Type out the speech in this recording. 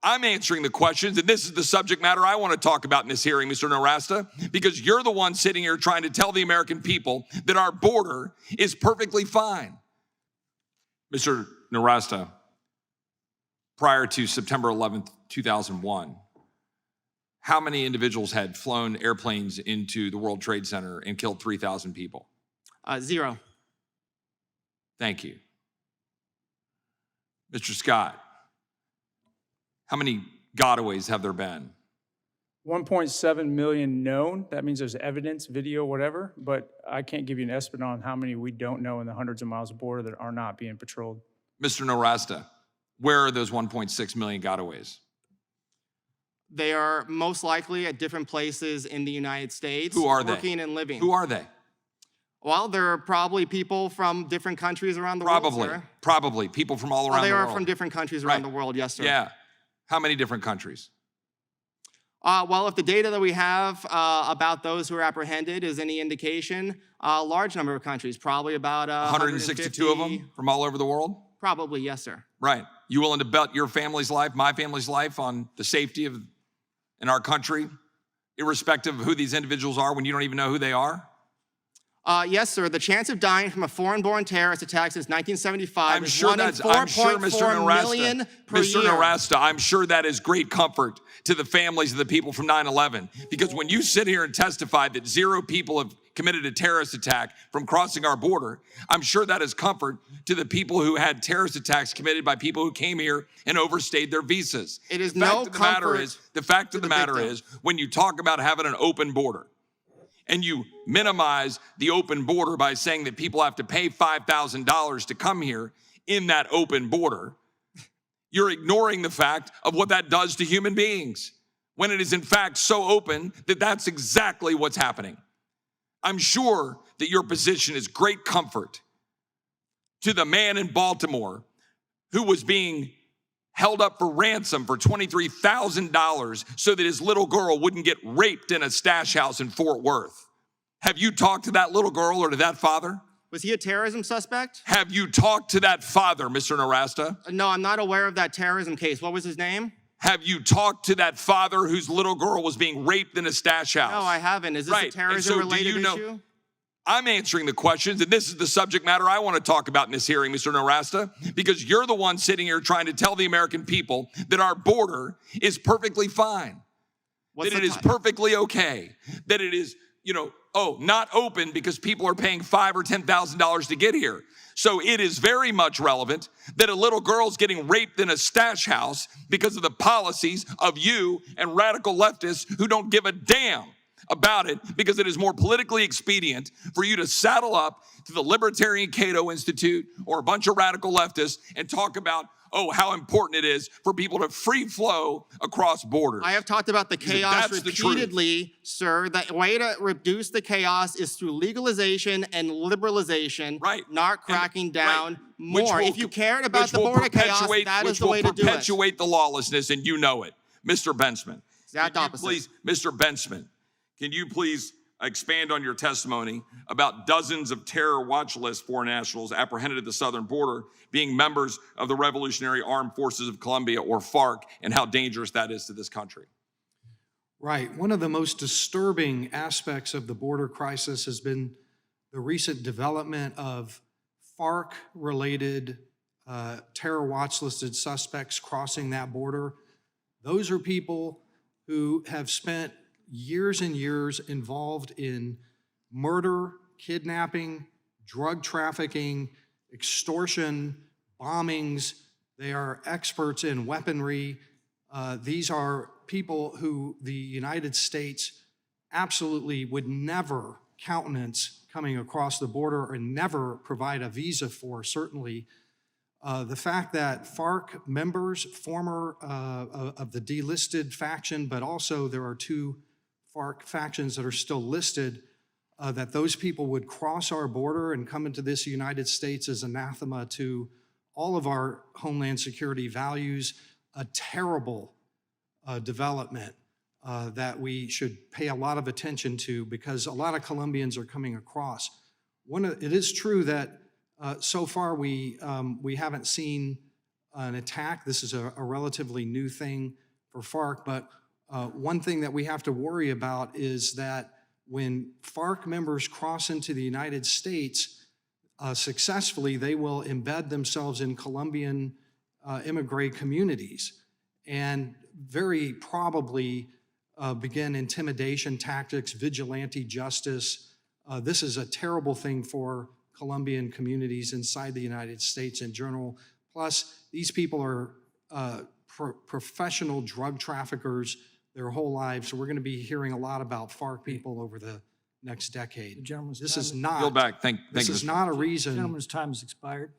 I'm answering the questions, and this is the subject matter I want to talk about in this hearing, Mr. Nowrasteh, because you're the one sitting here trying to tell the American people that our border is perfectly fine. Mr. Nowrasteh, prior to September 11th, 2001, how many individuals had flown airplanes into the World Trade Center and killed 3,000 people? 0. Thank you. Mr. Scott, how many gotaways have there been? 1.7 million known. That means there's evidence, video, whatever, but I can't give you an estimate on how many we don't know in the hundreds of miles of border that are not being patrolled. Mr. Nowrasteh, where are those 1.6 million gotaways? They are most likely at different places in the United States. Who are they? Working and living. Who are they? Well, there are probably people from different countries around the world, sir. Probably. People from all around the world. They are from different countries around the world, yes, sir. Yeah. How many different countries? Well, if the data that we have about those who are apprehended is any indication, a large number of countries, probably about 162 of them from all over the world? Probably, yes, sir. Right. You willing to bet your family's life, my family's life, on the safety of in our country, irrespective of who these individuals are when you don't even know who they are? Yes, sir. The chance of dying from a foreign-born terrorist attack since 1975 is 1 in Mr. 4.4 million per year. Mr. Nowrasteh, I'm sure that is great comfort to the families of the people from 9/11. Because when you sit here and testify that 0 people have committed a terrorist attack from crossing our border, I'm sure that is comfort to the people who had terrorist attacks committed by people who came here and overstayed their visas. It is no comfort. The fact of the matter is, when you talk about having an open border, and you minimize the open border by saying that people have to pay $5,000 to come here in that open border, you're ignoring the fact of what that does to human beings, when it is in fact so open that that's exactly what's happening. I'm sure that your position is great comfort to the man in Baltimore who was being held up for ransom for $23,000 so that his little girl wouldn't get raped in a stash house in Fort Worth. Have you talked to that little girl or to that father? Was he a terrorism suspect? Have you talked to that father, Mr. Nowrasteh? No, I'm not aware of that terrorism case. What was his name? Have you talked to that father whose little girl was being raped in a stash house? No, I haven't. Is this a terrorism-related issue? I'm answering the questions, and this is the subject matter I want to talk about in this hearing, Mr. Nowrasteh, because you're the one sitting here trying to tell the American people that our border is perfectly fine, that it is perfectly okay, that it is, not open because people are paying $5,000 or $10,000 to get here. So it is very much relevant that a little girl's getting raped in a stash house because of the policies of you and radical leftists who don't give a damn about it, because it is more politically expedient for you to saddle up to the Libertarian Cato Institute or a bunch of radical leftists and talk about, how important it is for people to free flow across borders. I have talked about the chaos repeatedly, sir. The way to reduce the chaos is through legalization and liberalization, not cracking down more. If you cared about the border chaos, that is the way to do it. Which will perpetuate the lawlessness, and you know it. Mr. Benchman. Exact opposite. Please, Mr. Benchman, can you please expand on your testimony about dozens of terror watch list foreign nationals apprehended at the southern border being members of the Revolutionary Armed Forces of Colombia, or FARC, and how dangerous that is to this country? Right. One of the most disturbing aspects of the border crisis has been the recent development of FARC-related terror watch listed suspects crossing that border. Those are people who have spent years and years involved in murder, kidnapping, drug trafficking, extortion, bombings. They are experts in weaponry. These are people who the United States absolutely would never countenance coming across the border and never provide a visa for, certainly. The fact that FARC members, former of the delisted faction, but also there are 2 FARC factions that are still listed, that those people would cross our border and come into this United States is anathema to all of our homeland security values, a terrible development that we should pay a lot of attention to, because a lot of Colombians are coming across. It is true that so far we haven't seen an attack. This is a relatively new thing for FARC, but one thing that we have to worry about is that when FARC members cross into the United States successfully, they will embed themselves in Colombian immigrant communities and very probably begin intimidation tactics, vigilante justice. This is a terrible thing for Colombian communities inside the United States in general. Plus, these people are professional drug traffickers their whole lives. So we're going to be hearing a lot about FARC people over the next decade. The gentleman's This time is is- not. Go back. Thank This you. is not a reason. Gentleman's time has expired.